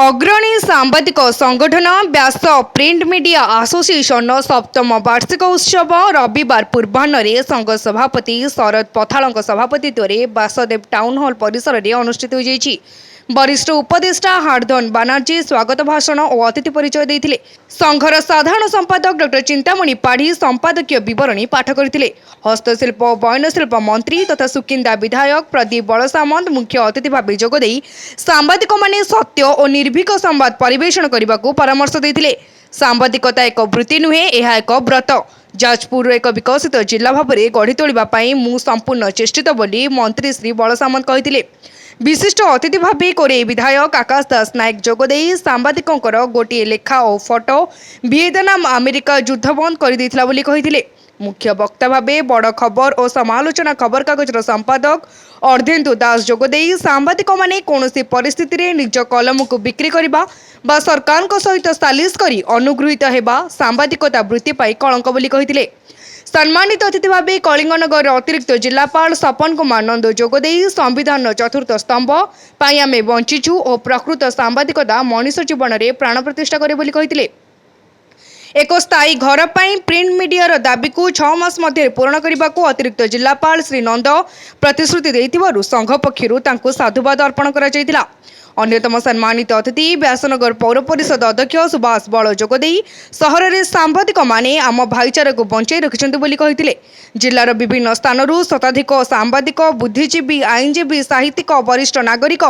अग्रणी सांबादिक संगठन व्यास print media association सप्तम वार्षिक उत्सव रविवार पूर्वाह्न संघ सभापति शरद पथाल सभापतित्व में व्यासदेव टाउन हॉल परिसर में अनुष्ठित हो वरिष्ठ उपदेष्टा हार्दन बानर्जी स्वागत भाषण और अतिथि परिचय देते। संघर साधारण संपादक डॉक्टर चिंतामणि पाढ़ी संपादकीय विवरणी पाठ करते। हस्तशिल्प और बयनशिल्प मंत्री तथा सुकिंदा विधायक प्रदीप बलसामंत मुख्य अतिथि भाव जोगदे सांबादिक माने सत्य और निर्भीक संवाद परिवेषण करने को परामर्श देते। सांबादिकता एक वृत्ति नुहे, यह एक व्रत। जाजपुर एक विकसित जिला भाव में गढ़ी तोड़ाई मु संपूर्ण चेष्टित बोली मंत्री श्री बलसामंत कहते। विशिष्ट अतिथि भाव कोरे विधायक आकाश दास नायक जोगदे सांबादिकों गोटे लेखा और फोटो वियतनाम अमेरिका युद्ध बंद कर मुख्य वक्ता भावे बड़ खबर और समालोचना खबर कागज संपादक अर्धेन्दु दास जोगदे सांबादिक माने कौनसी परिस्थिति रे निज कलम को बिक्री करबा बा सरकार सहित सालिश करी अनुगृहीत हेबा सांबादिकता वृत्ति पाई कलंक बोली कहिथिले। सम्मानित अतिथि भावे कलिंगनगर अतिरिक्त जिलापाल सपन कुमार नंद जोगदे संविधान चतुर्थ स्तंभ पाई आमे बंचीछु और प्रकृत सांबादिकता मनीष जीवन में प्राण प्रतिष्ठा करे बोली कहिथिले। एक स्थायी घर पर प्रिंट मीडिया दाबी को 6 मास मध्य पूर्ण करने को अतिरिक्त जिलापाल श्री नंद प्रतिश्रुति देथिबारु संघ पक्षरु तांको साधुवाद अर्पण करा जायतिला। अन्यतम सम्मानित अतिथि व्यासनगर पौर परिषद अध्यक्ष सुभाष बल जोगदे सहर में सांबादिक माने आम भाईचारा को बंचाई रखिछन्ति बोली कहिथिले। जिलार विभिन्न स्थानरू शताधिक सांबादिक, बुद्धिजीवी, आईनजीवी, साहित्यिक, वरिष्ठ नागरिक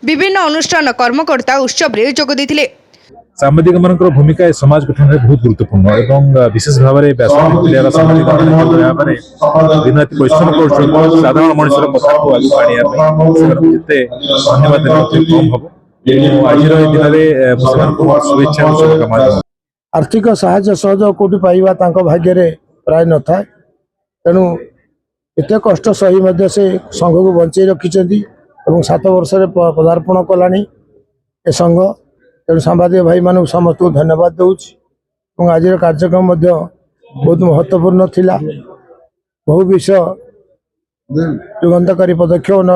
विभिन्न अनुष्ठान कर्मकर्ता उत्सव में जोग देथिले। सांबादिक मानकर भूमिका समाज गठन में बहुत गुरुत्वपूर्ण और विशेष भाव में व्यास सांबादिक दिन राति परिश्रम कर साधारण मनुष्यर कथा को आगे पाने धन्यवाद कम हम आज दिन शुभेच्छा। आर्थिक साहाय्य सहयोग कौटी पाइबा भाग्य प्राय न था, तेणु एत कष्ट सही से संघ को बंचाई रखिंट 7 वर्ष पदार्पण कलानी ए संघ। तेणु सांबादिक भाई मानू समस्त को धन्यवाद दूँ। आज कार्यक्रम बहुत महत्वपूर्ण थिला। बहु विषय युगांतकारी पदक्षेप न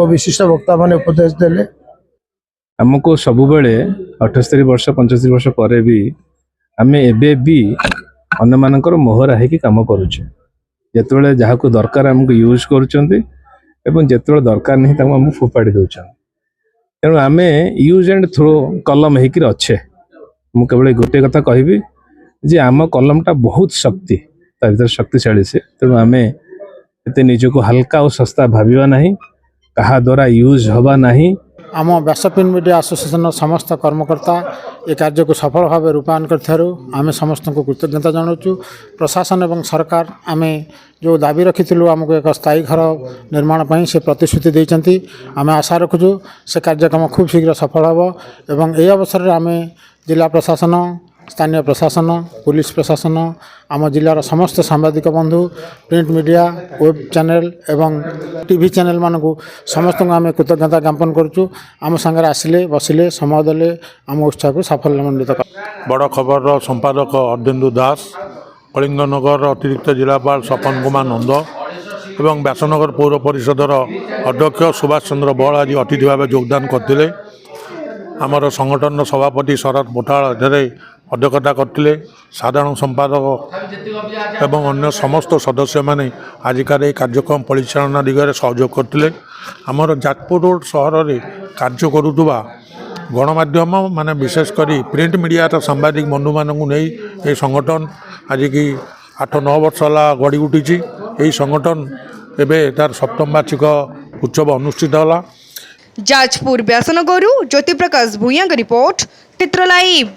विशिष्ट वक्ता माने उपदेश देले। हमको सब बेले 78 वर्ष 75 वर्ष पर भी आम एबे भी अन्य मानकर मोहरा है कि काम करुचे। जिते जहाँ को दरकार आमको यूज कर दरकार नहीं आम फोपाड़ी दौरान। तेणु आम यूज एंड थ्रो कलम होकर अच्छे। मु केवल गोटे कथा कहबी जे आम कलमटा बहुत शक्ति भर शक्तिशाली से। तेणु आम एत निजको हल्का और सस्ता भाविबा नहीं, कहा द्वारा यूज हवा नहीं। आम व्यास प्रिंट मीडिया एसोसिएशन समस्त कर्मकर्ता ए कार्य को सफल भाव रूपायन करूँ आम समस्त को कृतज्ञता जनाऊँ। प्रशासन एवं सरकार आम जो दाबी रखी आमको एक स्थायी घर निर्माण पर से प्रतिश्रुति देती। आम आशा रखुचु से कार्यक्रम खूब शीघ्र सफल हम। एवं यही अवसर में आम जिला प्रशासन, स्थानीय प्रशासन, पुलिस प्रशासन, आम जिलार समस्त सांबादिक बंधु, प्रिंट मीडिया, वेब चैनल एवं टीवी चैनल मानक समस्त को आम कृतज्ञता ज्ञापन करुँ। आम सागर आसिले बसिले समय देले आम उत्साह को साफल्यमंडित कर। बड़ खबर संपादक अर्धेन्दु दास, कलिंगनगर अतिरिक्त जिलापाल सपन कुमार नंद एवं व्यासनगर पौर परिषदर अध्यक्ष सुभाष चंद्र बल आज अतिथि भाव योगदान करते। आमर संगठन सभापति शरद पथाल अध्यक्षता करते। साधारण संपादक एवं अन्य समस्त सदस्य माने आजिकार कार्यक्रम परिचालना दिगरे सहयोग करते। आमर जाजपुर रोड सहर में कार्य करुवा गणमाध्यम माने विशेषकर प्रिंट मीडिया सांबादिक बंधु मानू नहीं ये संगठन आज की 8-9 वर्ष है गढ़ी उठी। यही संगठन एवं तार सप्तम वार्षिक उत्सव अनुष्ठित है। जाजपुर व्यासनगरु ज्योति प्रकाश भूया रिपोर्ट चित्र लाइव।